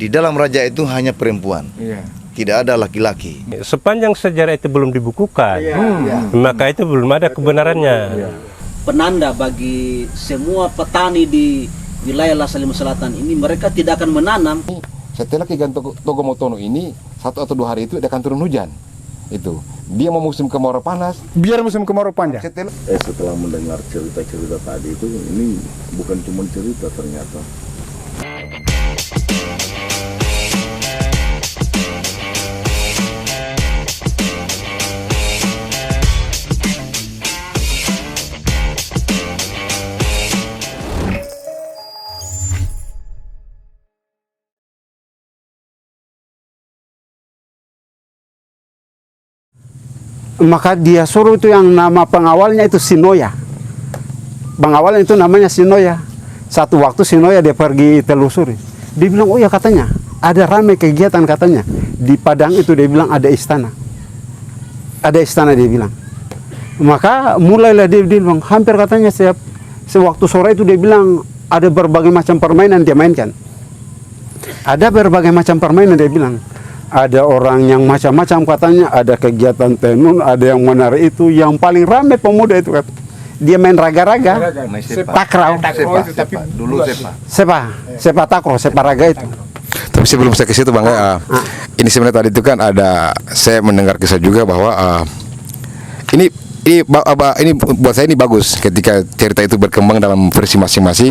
di dalam raja itu hanya perempuan, tidak ada laki-laki. Sepanjang sejarah itu belum dibukukan, maka itu belum ada kebenarannya. Penanda bagi semua petani di wilayah Lasalima Selatan ini, mereka tidak akan menanam. Setelah Ki Ganto Togomotono ini 1 atau 2 hari itu akan turun hujan. Itu dia mau musim kemarau panas. Biar musim kemarau panjang. Setelah mendengar cerita-cerita tadi itu, ini bukan cuma cerita ternyata. Maka dia suruh itu yang nama pengawalnya itu Sinoya. Pengawalnya itu namanya Sinoya. Satu waktu Sinoya dia pergi telusuri. Dia bilang, oh ya katanya ada ramai kegiatan katanya. Di Padang itu dia bilang ada istana. Ada istana dia bilang. Maka mulailah dia bilang, hampir katanya sewaktu sore itu dia bilang ada berbagai macam permainan dia mainkan. Ada berbagai macam permainan dia bilang. Ada orang yang macam-macam katanya, ada kegiatan tenun, ada yang menari itu, yang paling ramai pemuda itu kan. Dia main raga-raga, takraw, sepa takraw, sepa raga itu. Tapi sebelum saya ke situ Bang, ini sebenarnya tadi itu kan ada, saya mendengar kisah juga bahwa ini buat saya ini bagus ketika cerita itu berkembang dalam versi masing-masing,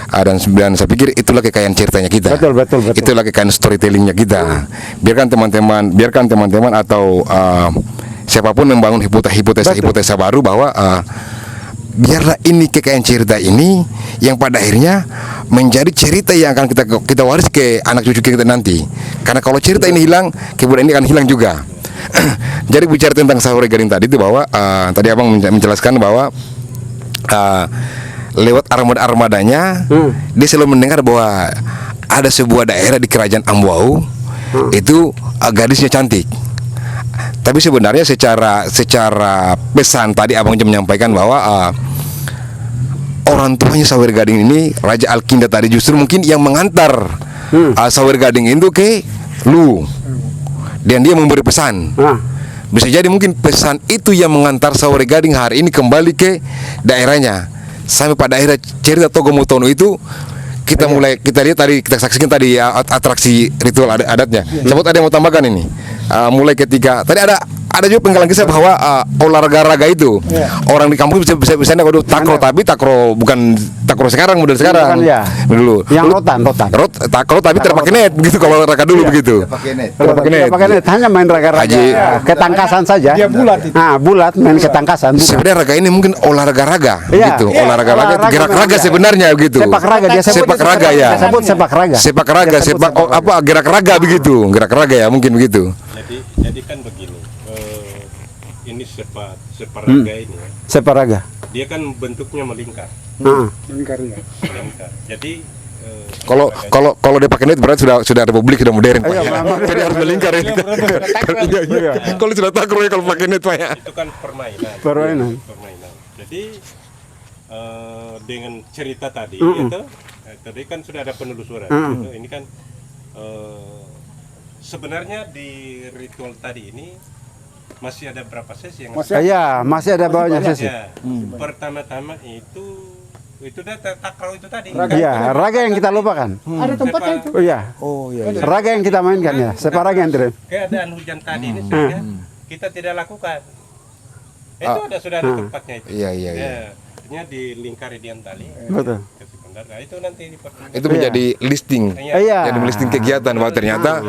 dan saya pikir itulah kekayaan ceritanya kita. Betul. Itulah kekayaan storytellingnya kita. Biarkan teman-teman atau siapapun membangun hipotesa baru bahwa biarlah ini kekayaan cerita ini yang pada akhirnya menjadi cerita yang akan kita waris ke anak cucu kita nanti. Karena kalau cerita ini hilang, kebudayaan ini akan hilang juga. Jadi bicara tentang Sahure Gading tadi itu bahwa tadi abang menjelaskan bahwa lewat armadanya dia selalu mendengar bahwa ada sebuah daerah di kerajaan Amboau itu gadisnya cantik. Tapi sebenarnya secara pesan tadi abang menyampaikan bahwa orang tuanya Sahure Gading ini, Raja Alkinda tadi justru mungkin yang mengantar Sahure Gading itu ke Lu. Dan dia memberi pesan. Bisa jadi mungkin pesan itu yang mengantar Sahure Gading hari ini kembali ke daerahnya. Sampai pada akhirnya cerita Togomotono itu kita lihat tadi, kita saksikan tadi atraksi ritual adatnya. Sebut ada yang mau tambahkan ini. Mulai ketika tadi ada juga penggalan kisah bahwa olahraga itu orang di kampung bisa waduh takro, tapi takro bukan takro sekarang, model sekarang. Dulu yang rotan. Takro tapi terpakai net begitu kalau olahraga dulu begitu. Pakai net. Hanya main raga-raga ketangkasan saja. Dia bulat itu. Bulat main ketangkasan. Sebenarnya raga ini mungkin olahraga gitu. Olahraga gerak raga sebenarnya begitu. Sepak raga dia sebut. Sepak raga ya. Sepak raga. Gerak raga begitu. Gerak raga ya mungkin begitu. Jadi kan begini, ini separaga ini ya. Separaga. Dia kan bentuknya melingkar. Melingkar. Jadi kalau dia pakai net berarti sudah republik, sudah modern Pak. Jadi harus melingkar ini. Kalau sudah takro ya kalau pakai net Pak ya. Itu kan permainan. Jadi dengan cerita tadi itu tadi kan sudah ada penelusuran. Ini kan sebenarnya di ritual tadi ini masih ada berapa sesi yang masih ada banyak sesi. Pertama-tama itu takraw itu tadi. Raga yang kita lupakan. Ada tempatnya itu. Raga yang kita mainkan ya, separaga yang tren. Keadaan hujan tadi ini sehingga kita tidak lakukan. Itu sudah ada tempatnya itu. Iya. Artinya dilingkari di tali. Betul. Nah, itu nanti itu menjadi listing. Jadi listing kegiatan bahwa ternyata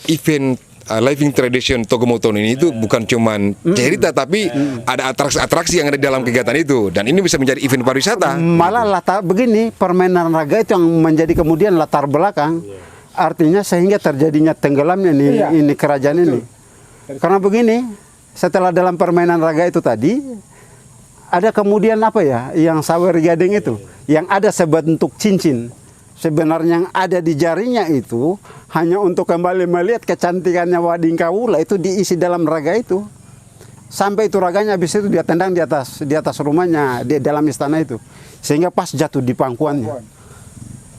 event living tradition Togomotono ini itu bukan cuman cerita tapi ada atraksi yang ada di dalam kegiatan itu, dan ini bisa menjadi event pariwisata. Malah latar begini, permainan raga itu yang menjadi kemudian latar belakang. Artinya sehingga terjadinya tenggelamnya ini kerajaan ini. Karena begini, setelah dalam permainan raga itu tadi ada kemudian yang Sahure Gading itu yang ada sebentuk cincin. Sebenarnya yang ada di jarinya itu hanya untuk kembali melihat kecantikannya Wading Kawula itu diisi dalam raga itu. Sampai itu raganya habis itu dia tendang di atas rumahnya, di dalam istana itu. Sehingga pas jatuh di pangkuannya.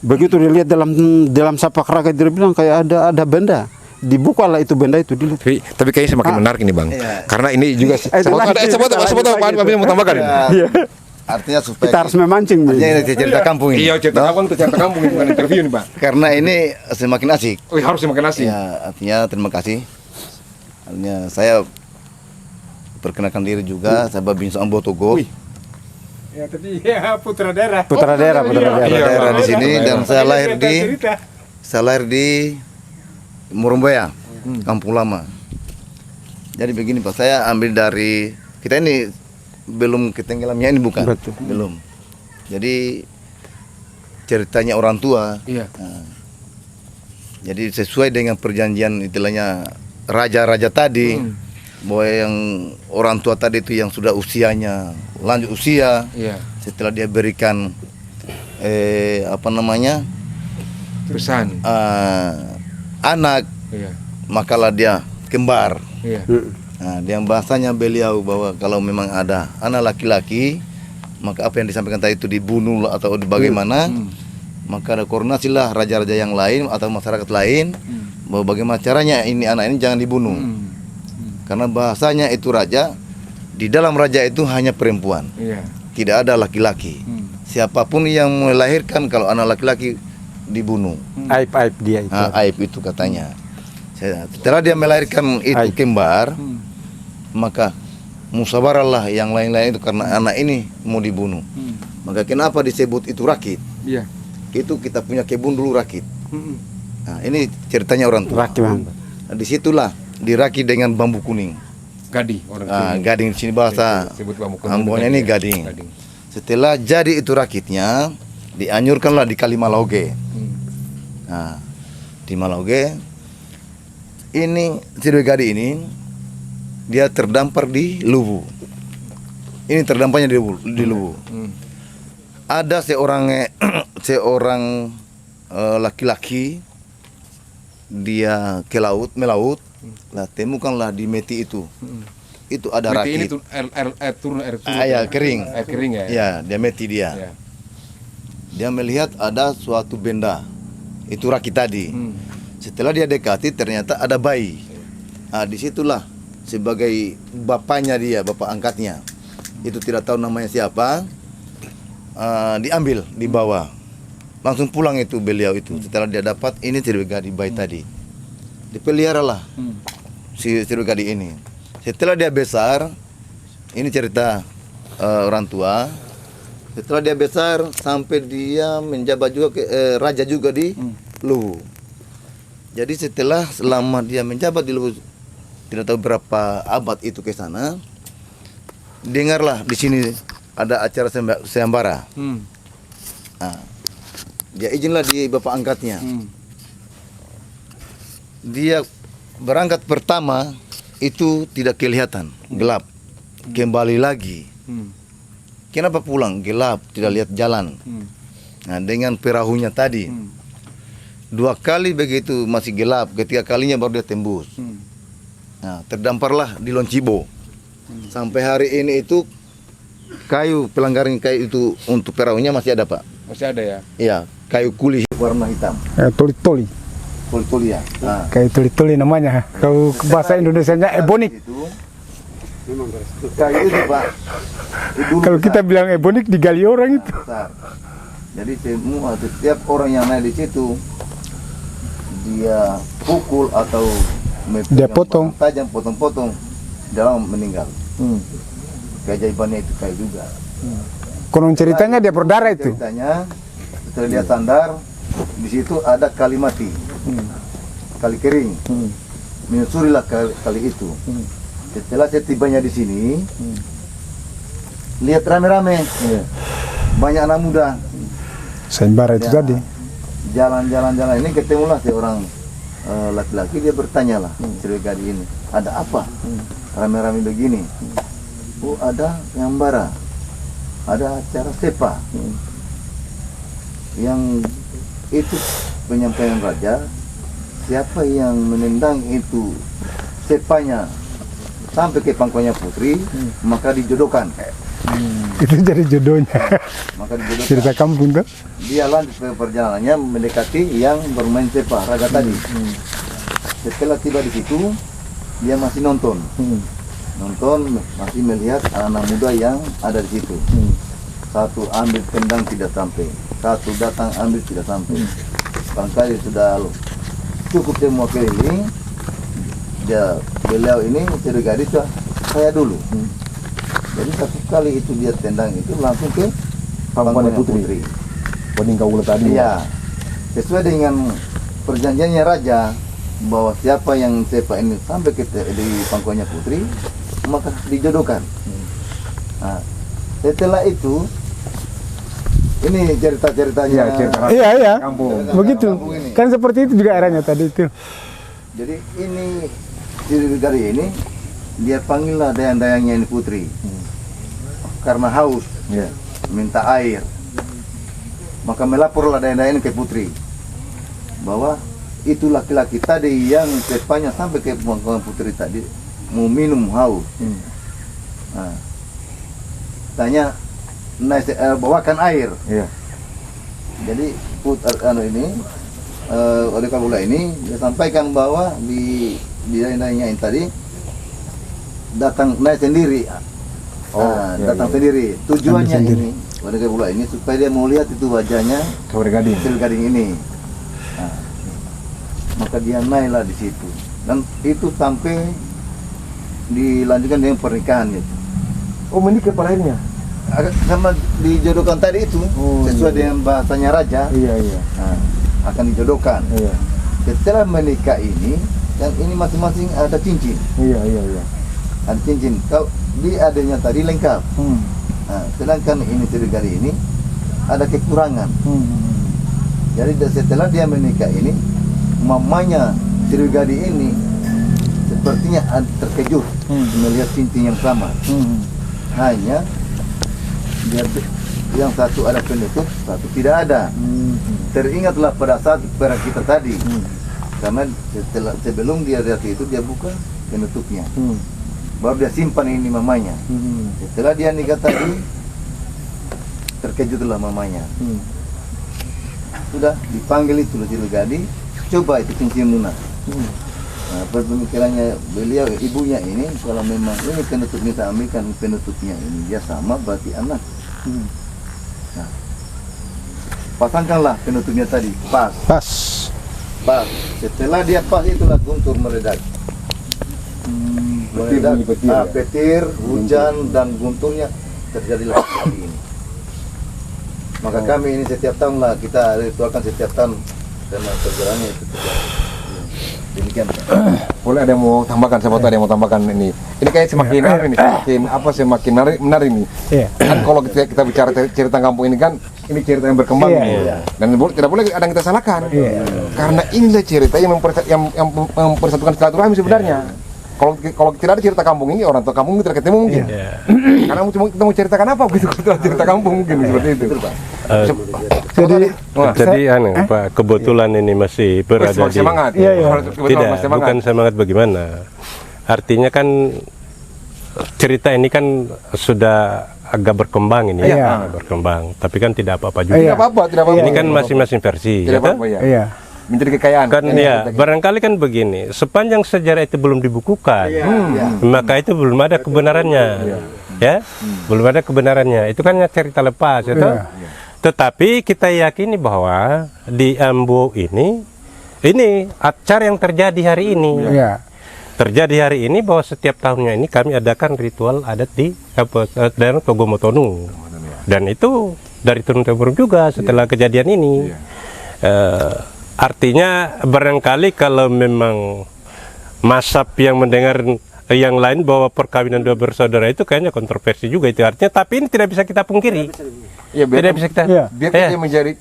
Begitu dilihat dalam sapak raga, dia bilang kayak ada benda. Dibukalah itu benda itu dilihat. Tapi kayaknya semakin menarik ini Bang. Iya. Karena ini juga Iya. mau tambahkan. Iya. Artinya supaya Kita harus memancing. artinya ini cerita kampung ini. Iya, cerita kampung ini bukan interview nih, Pak. Karena ini semakin asik. Oh, harus semakin asik. Ya, artinya terima kasih. Artinya saya perkenalkan diri juga, saya Babin Ambo Togo. Ya tadi ya putra daerah. Putra daerah. Daerah di sini dan saya lahir di Murumboya, Kampung Lama. Jadi begini Pak, saya ambil dari kita ini belum ketenggelamnya ini bukan. Betul. Belum. Jadi ceritanya orang tua. Iya. Nah, jadi sesuai dengan perjanjian istilahnya raja-raja tadi, bahwa yang orang tua tadi itu yang sudah usianya lanjut usia, Iya. setelah dia berikan Pesan. anak, Iya. makalah dia kembar. Iya. Nah, yang bahasanya beliau bahwa kalau memang ada anak laki-laki, maka apa yang disampaikan tadi itu dibunuh atau bagaimana, maka ada koordinasilah raja-raja yang lain atau masyarakat lain bahwa bagaimana caranya ini anak ini jangan dibunuh. Karena bahasanya itu raja, di dalam raja itu hanya perempuan, Iya. tidak ada laki-laki. Siapapun yang melahirkan kalau anak laki-laki dibunuh. Aib dia itu. Aib itu katanya. Setelah dia melahirkan itu kembar, maka musyawarahlah yang lain-lain itu karena anak ini mau dibunuh. Maka kenapa disebut itu rakit? Iya. Itu kita punya kebun dulu rakit. Nah, ini ceritanya orang tua. Rakit, Bang. Nah, disitulah dirakit dengan bambu kuning. Gading orang Gading di sini bahasa sebut bambu kuning. Ambonnya ini gading. Setelah jadi itu rakitnya, dianyurkanlah di Kali Malauge. Nah, di Malauge ini Sidwe Gadi ini dia terdampar di Luwu. Ini terdamparnya di Luwu. Ada seorang laki-laki dia ke laut melaut, lah temukanlah di Meti itu. Itu ada Meti rakit. ini tuh air turun. Ya, kering. Air kering ya. Ya, dia Meti dia. Iya. Dia melihat ada suatu benda. Itu rakit tadi. Setelah dia dekati ternyata ada bayi. Nah, disitulah sebagai bapaknya dia, bapak angkatnya, itu tidak tahu namanya siapa, diambil, dibawa, langsung pulang itu beliau itu. Setelah dia dapat ini Sirwegadi bayi tadi, dipeliharalah si Sirwegadi ini. Setelah dia besar, ini cerita orang tua. Setelah dia besar sampai dia menjabat juga raja juga di Luwu. Jadi selama dia menjabat di Luwu, tidak tahu berapa abad itu ke sana, dengarlah di sini ada acara sayembara. Nah, dia izinlah di bapak angkatnya. Dia berangkat pertama itu tidak kelihatan, gelap. Kembali lagi. Kenapa pulang? Gelap, tidak lihat jalan. Nah, dengan perahunya tadi. 2 kali begitu masih gelap, ketiga kalinya baru dia tembus. Nah, terdamparlah di Loncibo. Sampai hari ini itu kayu pelanggaran kayu itu untuk perahunya masih ada, Pak. Masih ada ya? Iya, kayu kuli warna hitam. Toli-toli. Kuli-kuli ya. Nah, Kayak toli-toli namanya. Kalau bahasa Indonesianya ebonik. itu kayu itu, Pak. Dulu Kalau kita besar. bilang ebonik digali orang itu. Besar. Jadi setiap orang yang naik di situ dia pukul atau Dia potong. tajam, potong-potong, dalam meninggal. Keajaibannya itu kayak juga. Konon ceritanya dia berdarah itu. Ceritanya setelah dia sandar, di situ ada kali mati, kali kering. Menyusurilah kali itu. Setelah setibanya di sini, lihat rame-rame, banyak anak muda. Sayembara itu Ya, tadi. Jalan-jalan ini ketemulah seorang laki-laki, dia bertanya lah, Sirwegadi ini, ada apa? Rame-rame begini. Oh, ada sayembara, ada acara sepa. Yang itu penyampaian raja, siapa yang menendang itu sepanya sampai ke pangkuannya putri, maka dijodohkan. Itu jadi jodohnya. Maka dijodohkan. Cerita kampung tuh. Dia lanjut perjalanannya mendekati yang bermain sepak raga tadi. Setelah tiba di situ, dia masih nonton. Nonton, masih melihat anak muda yang ada di situ. Satu ambil tendang tidak sampai, satu datang ambil tidak sampai. Barangkali sudah cukup semua keliling. Beliau ini ciri gadis saya dulu. Jadi satu kali itu dia tendang itu langsung ke pangkuannya putri. Wanita ulah tadi. Iya. Sesuai dengan perjanjiannya raja bahwa siapa yang sepak ini sampai di pangkuannya putri maka dijodohkan. Nah, setelah itu ini cerita-ceritanya. Iya. Kampung. Begitu. Kampung ini. Kan seperti itu juga arahnya tadi itu. Jadi ini dari ini dia panggillah dayang-dayangnya ini putri. Karena haus, minta air. Maka melaporlah dayang-dayang ini ke putri bahwa itu laki-laki tadi yang sepanya sampai ke pangkuan putri tadi mau minum haus. Nah, tanya bawakan air. Jadi oleh Kabula ini dia sampaikan bahwa di dayang-dayangnya ini tadi datang naik sendiri. Datang sendiri. Tujuannya ini pada Kabula ini supaya dia mau lihat itu wajahnya Sri Gading ini. Nah, maka dia naiklah di situ dan itu sampai dilanjutkan dengan pernikahan gitu. Oh, menikah lahirnya. Sama dijodohkan tadi itu sesuai dengan bahasanya raja. Nah, akan dijodohkan. Setelah menikah ini dan ini masing-masing ada cincin. Ada cincin. Kalau di adanya tadi lengkap. Nah, sedangkan ini Sri Gading ini ada kekurangan. Jadi setelah dia menikah ini, mamanya Sri Gading ini sepertinya terkejut melihat cincin yang sama. Hanya dia, yang satu ada penutup, satu tidak ada. Teringatlah pada saat perang kita tadi, karena sebelum dia lihat itu dia buka penutupnya. Baru dia simpan ini mamanya. Setelah dia nikah tadi, terkejutlah mamanya. Sudah dipanggil itu Sri Gading, coba itu cincin Muna. Nah, pemikirannya beliau, ibunya ini, kalau memang ini penutupnya saya ambilkan penutupnya ini dia sama berarti anak. Nah, pasangkanlah penutupnya tadi pas. Setelah dia pas itulah guntur meledak. Petir, hujan dan gunturnya terjadilah seperti ini. Maka kami ini setiap tahun lah kita ritualkan setiap tahun karena perjalanannya itu terjadi. Demikian. Boleh ada yang mau tambahkan? Saya ada yang mau tambahkan ini. Ini kayak semakin semakin menarik ini. Kan kalau kita bicara cerita kampung ini kan ini cerita yang berkembang dan tidak boleh ada yang kita salahkan. Karena inilah cerita yang mempersatukan silaturahmi sebenarnya. Kalau tidak ada cerita kampung ini, orang tua kampung tidak ketemu mungkin. Karena kita mau ceritakan apa begitu kalau cerita kampung mungkin seperti itu. Jadi Pak, kebetulan ini masih berada di semangat. Tidak, bukan semangat bagaimana. Artinya kan cerita ini kan sudah agak berkembang ini berkembang. Tapi kan tidak apa-apa juga. Tidak apa-apa. Ini kan masing-masing versi. Tidak apa-apa menjadi kekayaan. Kan barangkali kan begini, sepanjang sejarah itu belum dibukukan, maka itu belum ada kebenarannya. Belum ada kebenarannya. Itu kan cerita lepas, Tetapi kita yakini bahwa di Ambo ini acara yang terjadi hari ini. Terjadi hari ini bahwa setiap tahunnya ini kami adakan ritual adat di daerah Togomotonu. Dan itu dari turun temurun juga setelah kejadian ini. Artinya barangkali kalau memang mazhab yang mendengar yang lain bahwa perkawinan dua bersaudara itu kayaknya kontroversi juga itu artinya, tapi ini tidak bisa kita pungkiri. Tidak bisa kita. Dia menjadi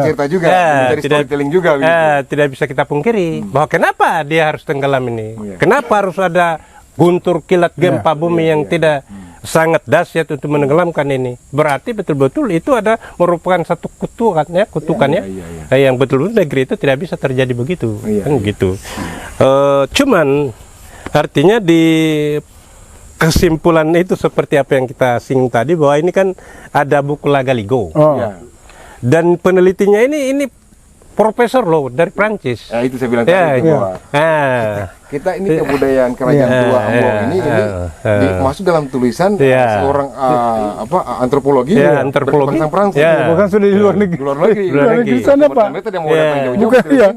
cerita juga, menjadi storytelling juga. Tidak bisa kita pungkiri bahwa kenapa dia harus tenggelam ini, kenapa harus ada guntur kilat gempa bumi yang tidak sangat dahsyat untuk menenggelamkan ini. Berarti betul-betul itu ada merupakan satu kutukan yang betul-betul negeri itu tidak bisa terjadi begitu, kan gitu. Cuman artinya di kesimpulan itu seperti apa yang kita singgung tadi, bahwa ini kan ada buku Lagaligo. Oh. Ya. Dan penelitinya ini profesor loh dari Prancis. Itu saya bilang Ya, tadi bahwa kita ini kebudayaan kerajaan tua Ambon ini masuk dalam tulisan seorang antropologi antropologi berbahasa Prancis. Bukan sudah di luar negeri. Luar negeri. Luar negeri. Di sana, Pak. Bukan, ya.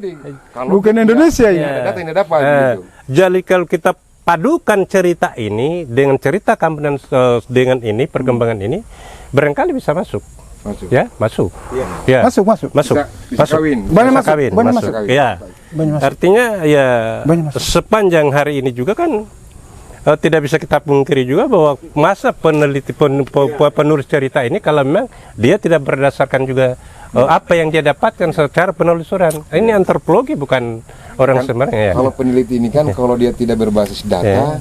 Bukan Indonesia ini. Ada data ini dapat gitu. Jadi kalau kita padukan cerita ini dengan cerita Kampenan dengan ini perkembangan ini, barangkali bisa masuk. Ya, masuk. Ya. Masuk. Bisa kawin. Banyak Bisa masuk. kawin, Banyak masuk. masuk. Ya. Banyak masuk. Artinya ya Banyak masuk. sepanjang hari ini juga kan tidak bisa kita pungkiri juga bahwa masa penulis cerita ini kalau memang dia tidak berdasarkan juga apa yang dia dapatkan secara penelusuran. Ini antropologi, bukan orang sembarang ya. Kalau peneliti ini kan kalau dia tidak berbasis data,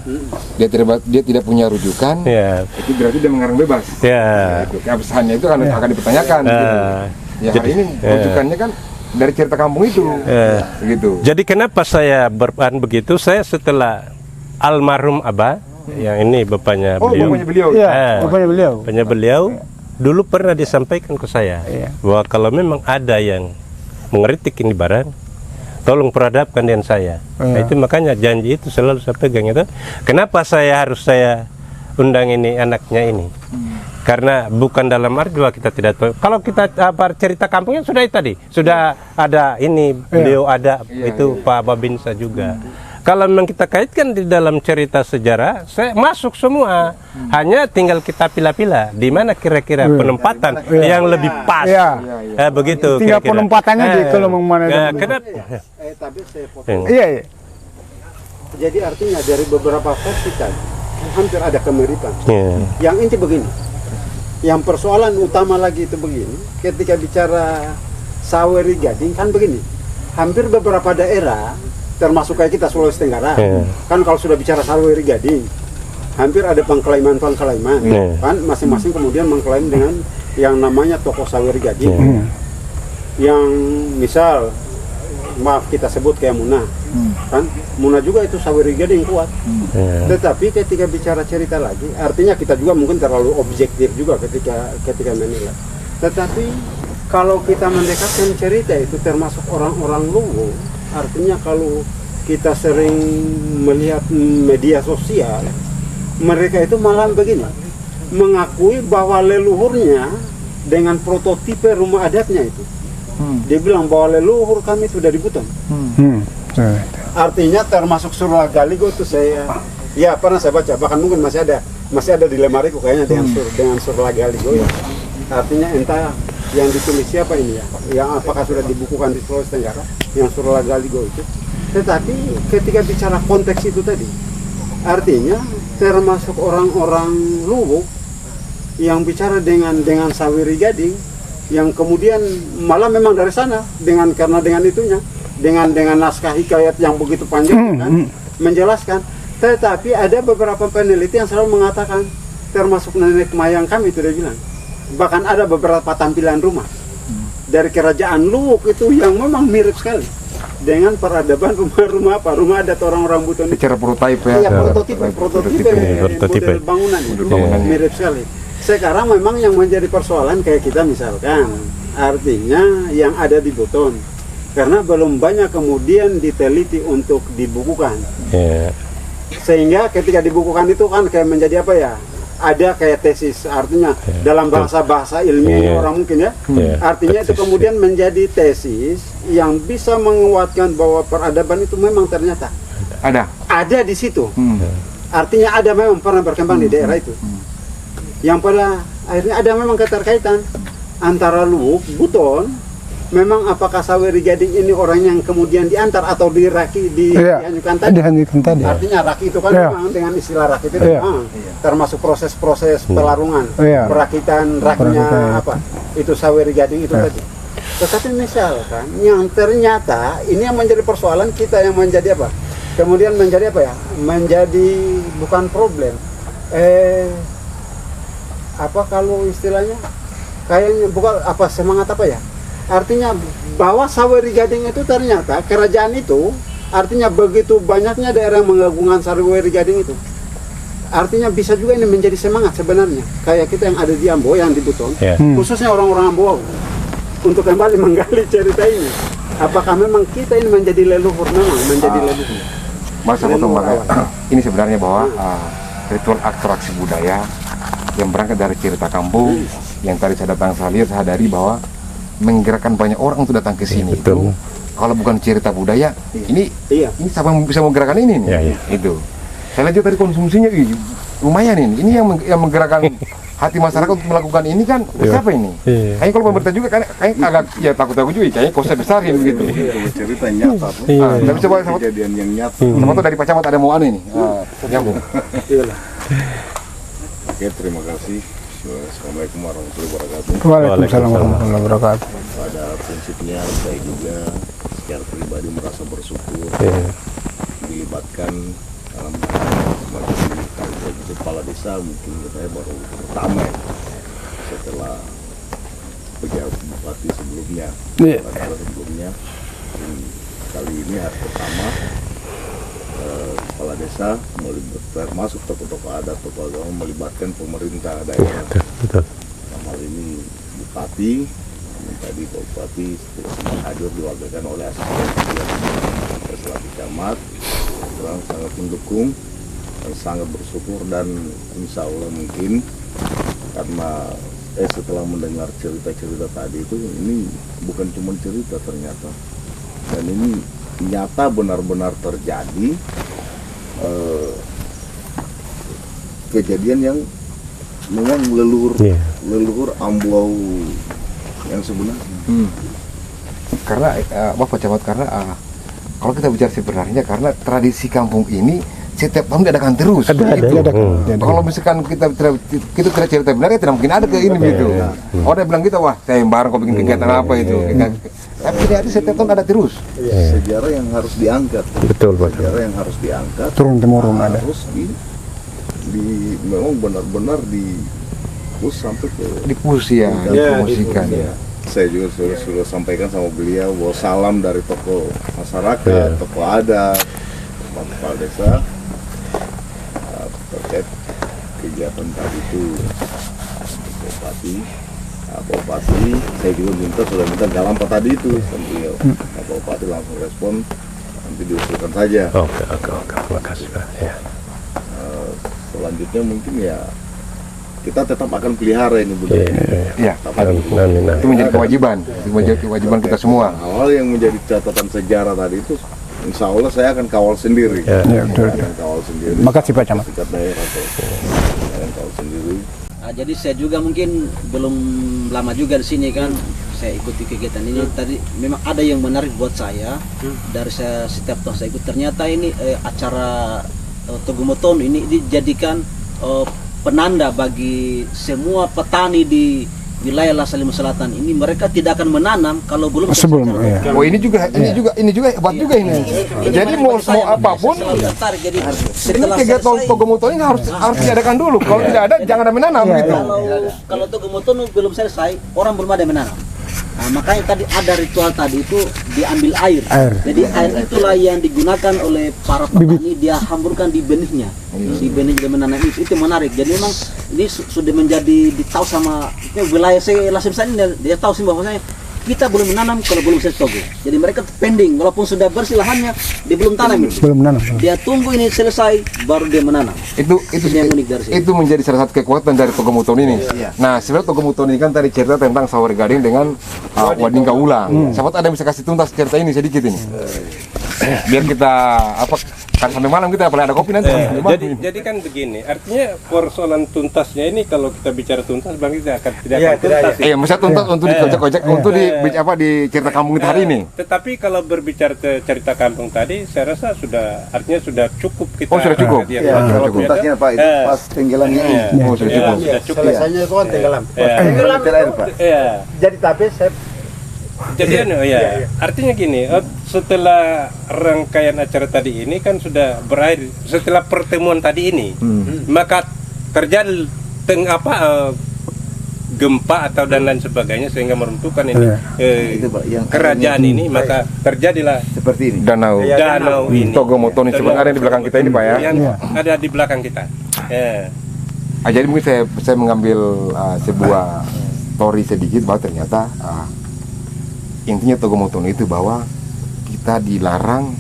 dia tidak punya rujukan, itu berarti dia mengarang bebas. Ya. Itu keabsahannya itu akan dipertanyakan. Gitu. Ya hari ini rujukannya kan dari cerita kampung itu, gitu. Jadi kenapa saya berperan begitu? Saya setelah almarhum Abah, yang ini bapaknya beliau. Bapaknya beliau. Iya, bapaknya beliau. Bapaknya beliau dulu pernah disampaikan ke saya bahwa kalau memang ada yang mengeritik ini barang, tolong perhadapkan dengan saya. Nah, itu makanya janji itu selalu saya pegang itu. Kenapa saya undang ini anaknya ini? Karena bukan dalam arti bahwa kita tidak tahu. Kalau kita cerita kampungnya sudah tadi, sudah ada ini beliau ada itu Pak Babinsa juga. Kalau memang kita kaitkan di dalam cerita sejarah, saya masuk semua. Hanya tinggal kita pilih-pilih di mana kira-kira penempatan yang lebih pas. Begitu. Tinggal kira-kira. penempatannya di kalau mau mana. Kenapa? Tapi saya potong. Iya. Jadi artinya dari beberapa versi tadi hampir ada kemiripan. Ya. Yang inti begini, yang persoalan utama lagi itu begini, ketika bicara Saweri Gading kan begini, hampir beberapa daerah termasuk kayak kita Sulawesi Tenggara, kan kalau sudah bicara Saweri Gading, hampir ada pengklaiman kan masing-masing kemudian mengklaim dengan yang namanya tokoh Saweri Gading, yang misal maaf kita sebut kayak Muna, kan Muna juga itu Saweri Gading kuat. Tetapi ketika bicara cerita lagi, artinya kita juga mungkin terlalu objektif juga ketika menilai. Tetapi kalau kita mendekatkan cerita itu termasuk orang-orang Luwu, artinya kalau kita sering melihat media sosial, mereka itu malah begini, mengakui bahwa leluhurnya dengan prototipe rumah adatnya itu. Dia bilang bahwa leluhur kami itu dari Buton. Artinya termasuk surah Galigo itu saya pernah saya baca, bahkan mungkin masih ada di lemariku kayaknya dengan surah Galigo ya. Artinya entah yang ditulis siapa ini ya, yang apakah sudah dibukukan di Sulawesi Tenggara, yang surah Galigo itu. Tetapi ketika bicara konteks itu tadi, artinya termasuk orang-orang Luwu yang bicara dengan Saweri Gading, yang kemudian malah memang dari sana karena dengan itunya, dengan naskah hikayat yang begitu panjang kan, menjelaskan. Tetapi ada beberapa peneliti yang selalu mengatakan, termasuk nenek moyang kami itu dia bilang, bahkan ada beberapa tampilan rumah dari kerajaan Luwuk itu yang memang mirip sekali dengan peradaban rumah adat orang-orang Buton. Bicara prototipe ya. Prototipe model bangunan itu mirip sekali. Sekarang memang yang menjadi persoalan kayak kita misalkan, artinya yang ada di Buton, karena belum banyak kemudian diteliti untuk dibukukan. Sehingga ketika dibukukan itu kan kayak menjadi apa ya? Ada kayak tesis, artinya dalam bahasa ilmiah orang mungkin ya, artinya itu kemudian menjadi tesis yang bisa menguatkan bahwa peradaban itu memang ternyata ada di situ. Artinya ada memang pernah berkembang di daerah itu, yang pada akhirnya ada memang keterkaitan antara Luwuk, Buton. Memang apakah Saweri Gading ini orang yang kemudian diantar atau dianyukan tadi? Artinya raki itu kan memang dengan istilah raki itu termasuk proses-proses pelarungan, perakitan rakinya apa? Itu Saweri Gading itu tadi. Tetapi misalkan yang ternyata ini yang menjadi persoalan kita yang menjadi apa? Kemudian menjadi apa ya? Menjadi bukan problem. Apa kalau istilahnya? Kayaknya bukan apa semangat apa ya? Artinya bahwa Saweri Gading itu ternyata kerajaan itu artinya begitu banyaknya daerah yang menggabungkan Saweri Gading itu. artinya bisa juga ini menjadi semangat sebenarnya. Kayak kita yang ada di Ambo, yang di Buton, Ya. khususnya orang-orang Ambo, untuk kembali menggali cerita ini. Apakah memang kita ini menjadi leluhur, memang menjadi leluhur? Mas saya potong ini sebenarnya bahwa ritual atraksi budaya yang berangkat dari cerita kampung yang tadi saya datang saya lihat saya sadari bahwa menggerakkan banyak orang untuk datang ke sini itu kalau bukan cerita budaya ini siapa yang bisa menggerakkan ini nih? Itu saya lihat juga tadi konsumsinya lumayan ini yang menggerakkan hati masyarakat untuk melakukan ini kan siapa ini? Kayaknya kalau pemerintah juga kayak agak ya takut juga kayaknya kosnya besar ini begitu. Cerita nyata tuh. Tapi coba Kejadian yang nyata. sama tuh dari Pak Camat ada mau ini nyambung. Oke, terima kasih. Assalamualaikum warahmatullahi wabarakatuh. Waalaikumsalam warahmatullahi wabarakatuh. Pada prinsipnya saya juga secara pribadi merasa bersyukur dilibatkan dalam semacam ini. Kalau saya jadi kepala desa mungkin saya baru pertama ya, setelah pejabat bupati sebelumnya. Kepala sebelumnya. Dan kali ini hari pertama kepala desa termasuk tokoh-tokoh adat, tokoh agama melibatkan pemerintah daerah. Betul. Dalam hal ini bupati, yang tadi Pak Bupati hadir diwakilkan oleh asisten selaku camat, sangat mendukung dan sangat bersyukur dan insya Allah mungkin karena setelah mendengar cerita-cerita tadi itu ini bukan cuma cerita ternyata dan ini nyata benar-benar terjadi kejadian yang memang leluhur Ambuau yang sebenarnya. Karena Bapak Camat karena kalau kita bicara sebenarnya karena tradisi kampung ini setiap tahun diadakan terus. Kalau misalkan kita tidak cerita benar ya tidak mungkin ada ke ini gitu. Orang bilang kita wah saya yang bareng kok bikin kegiatan apa itu. Tapi ini setiap tahun ada terus. Sejarah yang harus diangkat. Betul, Pak. Sejarah yang harus diangkat. Turun temurun ada. Harus memang benar-benar push sampai ke Dipush ya, dipromosikan. Saya juga sudah sampaikan sama beliau bahwa salam dari tokoh masyarakat, tokoh adat, kepala desa terkait kegiatan tadi itu Pak Bupati, saya juga sudah minta dalam apa tadi itu sama beliau. Pak Bupati langsung respon nanti diusulkan saja. Oke, terima kasih Pak. Ya. Selanjutnya mungkin ya kita tetap akan pelihara ini budaya. Iya. Amin. Itu menjadi kewajiban, kewajiban kita semua. Hal yang menjadi catatan sejarah tadi itu, insya Allah saya akan kawal sendiri. Betul. Akan kawal sendiri. Makasih Pak Camat. Tingkat daerah saya akan kawal sendiri. Jadi saya juga mungkin belum lama juga di sini kan, saya ikuti kegiatan ini. Tadi memang ada yang menarik buat saya dari saya setiap tahun saya ikut. Ternyata ini acara Togomoton ini dijadikan penanda bagi semua petani di wilayah Las Salimah Selatan ini. Mereka tidak akan menanam kalau belum Sebelum, iya. Oh ini juga hebat juga ini. Jadi mau apapun Jadi ini setelah kegiatan selesai, Togomoton ini harus diadakan dulu. Kalau tidak ada jangan ada menanam gitu. kalau Togomoton belum selesai, orang belum ada yang menanam. Nah, makanya tadi ada ritual tadi itu diambil air. Jadi air itulah yang digunakan oleh para petani, dia hamburkan di benihnya. Si benih dia menanam itu menarik. Jadi memang ini sudah menjadi ditahu sama wilayah saya Lasim ini, dia tahu sih bahwasanya kita belum menanam kalau belum selesai Togo. Jadi mereka pending walaupun sudah bersih lahannya, dia belum tanam itu. Belum menanam. Dia tunggu ini selesai baru dia menanam. Itu yang unik dari sini. itu menjadi salah satu kekuatan dari Togomoton ini. Nah, sebenarnya Togomoton ini kan tadi cerita tentang Sawah Gading dengan Wading Kaula. Siapa ada yang bisa kasih tuntas cerita ini sedikit ini? Biar kita kan sampai malam kita paling ada kopi nanti. Jadi kan begini, artinya persoalan tuntasnya ini kalau kita bicara tuntas bang kita akan tidak akan tuntas. Masa tuntas untuk dikocek-kocek untuk di cerita kampung kita hari ini. Tetapi kalau berbicara cerita kampung tadi, saya rasa artinya sudah cukup kita. Oh, sudah cukup. Kalau tuntasnya Pak itu pas tenggelamnya ini. Oh, sudah cukup. Sudah cukup. Selesainya itu kan tenggelam. Tenggelam air Pak. Jadi tapi saya Jadi artinya gini, setelah rangkaian acara tadi ini kan sudah berakhir, setelah pertemuan tadi ini, maka terjadi gempa atau dan lain sebagainya sehingga meruntuhkan ini Itu, Pak, yang kerajaan ini, maka terjadilah seperti ini. Danau ini. Togomoton ini sebenarnya ada di belakang kita ini Pak ya. Yang ada di belakang kita. Jadi mungkin saya mengambil sebuah story sedikit bahwa ternyata intinya Togomotono itu bahwa kita dilarang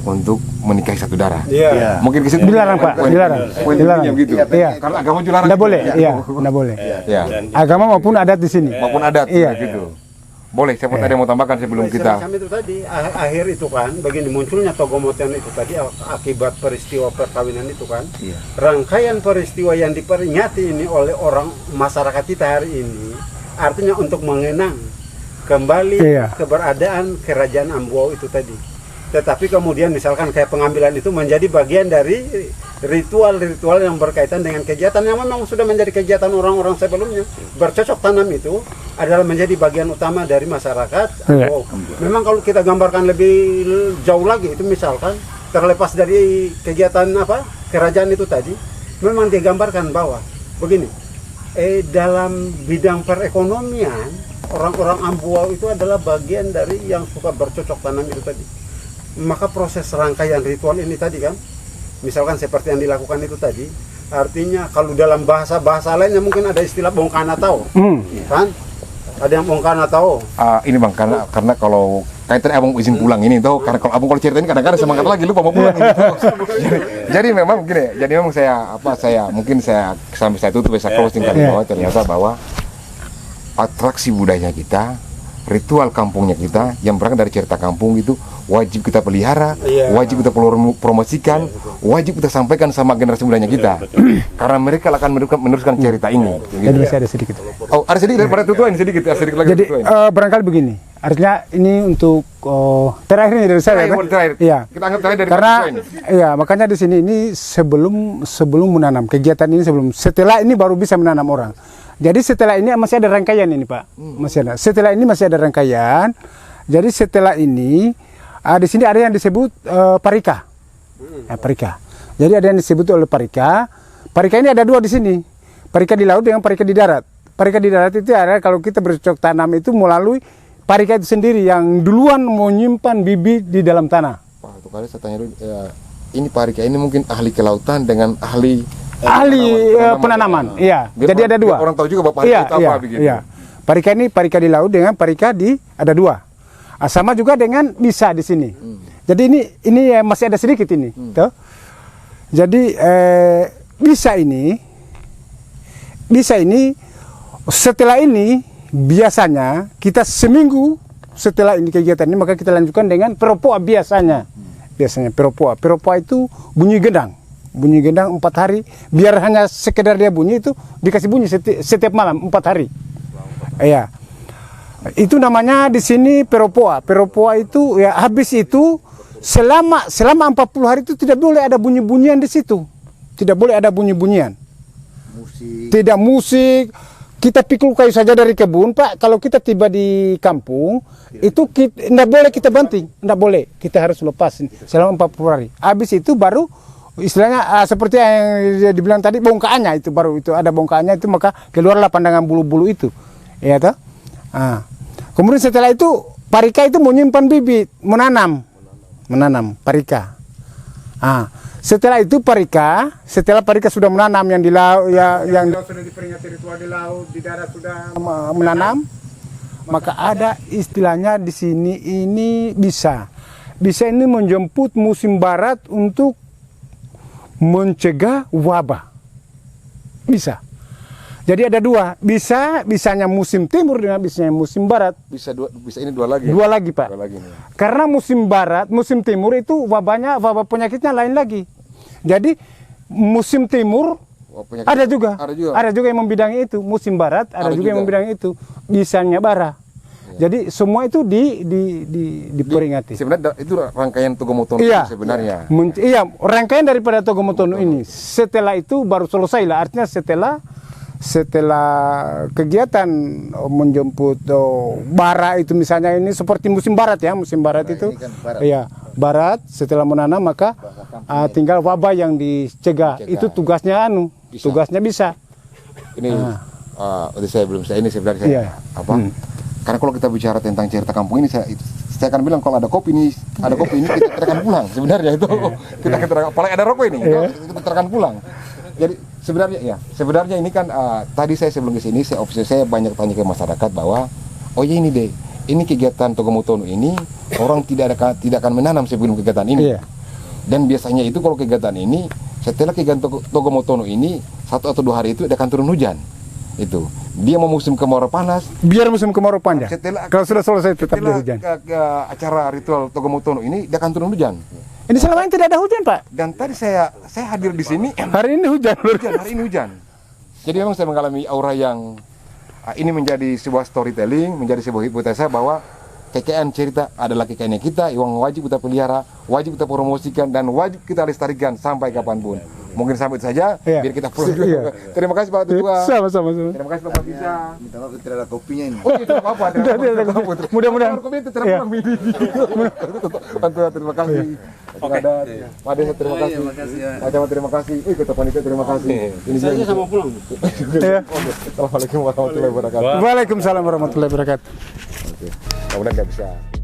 untuk menikahi satu darah. Iya. Mungkin ke situ Dilarang, Pak, dilarang. Dilarang gitu. Iya. Karena agama juga larang. Nggak boleh, iya, nggak boleh. Ya. Agama maupun adat di sini. Maupun adat Iya. gitu. Boleh, siapa tadi yang mau tambahkan sebelum kita. Semacam itu tadi akhir itu kan begini munculnya Togomotono itu tadi akibat peristiwa perkawinan itu kan. Rangkaian peristiwa yang diperingati ini oleh orang masyarakat kita hari ini artinya untuk mengenang kembali keberadaan kerajaan Amboau itu tadi. Tetapi kemudian misalkan kayak pengambilan itu menjadi bagian dari ritual-ritual yang berkaitan dengan kegiatan yang memang sudah menjadi kegiatan orang-orang sebelumnya. Bercocok tanam itu adalah menjadi bagian utama dari masyarakat. Memang kalau kita gambarkan lebih jauh lagi itu misalkan terlepas dari kegiatan kerajaan itu tadi, memang digambarkan bahwa begini, dalam bidang perekonomian orang-orang Amboau itu adalah bagian dari yang suka bercocok tanam itu tadi. Maka proses rangkaian ritual ini tadi kan, misalkan seperti yang dilakukan itu tadi, artinya kalau dalam bahasa lainnya mungkin ada istilah bongkana tao, kan? Ada yang bongkana tao. Ini Bang, karena kalau kaitan abang izin pulang ini tuh, karena kalau abang cerita ini kadang-kadang semangat lagi lupa mau pulang gitu. jadi memang gini, jadi memang mungkin saya sampai saya tutup saya closing kali bahwa ternyata bahwa atraksi budaya kita, ritual kampungnya kita yang berangkat dari cerita kampung itu wajib kita pelihara, wajib kita promosikan, wajib kita sampaikan sama generasi mudanya kita. Karena mereka akan meneruskan cerita ini. Jadi masih ada sedikit. Oh, ada sedikit daripada tutuan ini sedikit lagi. Jadi barangkali begini, artinya ini untuk terakhir ini dari saya. Terakhir. Iya. Kita anggap terakhir dari karena iya makanya di sini ini sebelum menanam kegiatan ini setelah ini baru bisa menanam orang. Jadi setelah ini masih ada rangkaian ini Pak, masih ada. Setelah ini masih ada rangkaian. Jadi setelah ini di sini ada yang disebut parika, parika. Jadi ada yang disebut oleh parika. Parika ini ada dua di sini, parika di laut dengan parika di darat. Parika di darat itu ada kalau kita bercocok tanam itu melalui parika itu sendiri yang duluan menyimpan bibit di dalam tanah. Pak, itu kali saya tanya dulu, ini parika ini mungkin ahli kelautan dengan ahli penanaman. Iya. Jadi ada dua. Orang tahu juga Bapak itu apa begitu. Iya. Parika ini parika di laut dengan parika ada dua. Sama juga dengan bisa di sini. Jadi ini masih ada sedikit ini. Tuh. Jadi bisa ini setelah ini biasanya kita seminggu setelah ini kegiatan ini maka kita lanjutkan dengan peropoa biasanya peropoa itu bunyi gendang 4 hari biar hanya sekedar dia bunyi itu dikasih bunyi setiap malam 4 hari. Iya. Itu namanya di sini peropoa itu ya habis itu selama 40 hari itu tidak boleh ada bunyi-bunyian di situ. Tidak boleh ada bunyi-bunyian. Tidak musik. Kita pikul kayu saja dari kebun, Pak. Kalau kita tiba di kampung, itu tidak boleh kita banting, tidak boleh. Kita harus lepas selama 40 hari. Habis itu baru istilahnya seperti yang dibilang tadi bongkaannya itu baru itu ada bongkaannya itu maka keluarlah pandangan bulu-bulu itu. Ya toh? Kemudian setelah itu parika itu menyimpan bibit, menanam parika. Setelah itu setelah parika sudah menanam yang di laut, yang sudah diperingati ritual di laut, di darat sudah menanam, maka ada istilahnya di sini ini bisa ini menjemput musim barat untuk mencegah wabah. Bisa. Jadi ada dua, bisanya musim timur dengan bisanya musim barat. Bisa ini dua lagi. Dua lagi Pak. Dua lagi, karena musim barat, musim timur itu wabah penyakitnya lain lagi. Jadi musim timur ada juga yang membidangi itu. Musim barat ada juga yang membidangi itu. Bisanya bara. Jadi semua itu diperingati. Sebenarnya itu rangkaian Togomotono sebenarnya. Iya, rangkaian daripada Togomotono ini. Setelah itu baru selesai lah. Artinya setelah kegiatan menjemput bara itu misalnya ini seperti musim barat ya, musim barat itu ya barat setelah menanam maka tinggal wabah yang dicegah. Itu tugasnya tugasnya bisa. Ini saya sebenarnya karena kalau kita bicara tentang cerita kampung ini saya akan bilang kalau ada kopi ini kita akan pulang sebenarnya itu kita apalagi ada rokok ini kita akan pulang. Jadi sebenarnya ini kan tadi saya sebelum ke sini saya banyak tanya ke masyarakat bahwa oh ya ini deh, ini kegiatan Togomotono ini orang tidak akan menanam sebelum kegiatan ini. Iya. Dan biasanya itu kalau kegiatan ini setelah kegiatan Togomotono ini 1 atau 2 hari itu akan turun hujan. Itu dia mau musim kemarau panas. Biar musim kemarau panjang. Kalau sudah selesai tetap setelah hujan. ke acara ritual Togomotono ini dia akan turun hujan. Ini selama ini tidak ada hujan, Pak. Dan tadi saya hadir di sini Hari ini hujan. hari ini hujan. Jadi memang saya mengalami aura yang ini menjadi sebuah storytelling, menjadi sebuah hipotesa bahwa kekayaan cerita adalah kekayaan kita yang wajib kita pelihara, wajib kita promosikan, dan wajib kita lestarikan sampai kapanpun. Mungkin sampai itu saja, Iya. biar kita pulang juga. Iya. Terima kasih Pak Ketua. Sama-sama. Terima kasih Bapak Bisa. Minta maaf tidak ada kopinya ini. Oh itu apa? Mudah-mudahan. Kopi itu terpulang ini. Bantuan terima kasih. Oke. Pak Desa terima kasih. Pak Camat terima kasih. Ketua Panitia terima kasih. Ini Saya sama pulang. Iya. Assalamualaikum warahmatullahi wabarakatuh. Waalaikumsalam warahmatullahi wabarakatuh. Kemudian nggak bisa.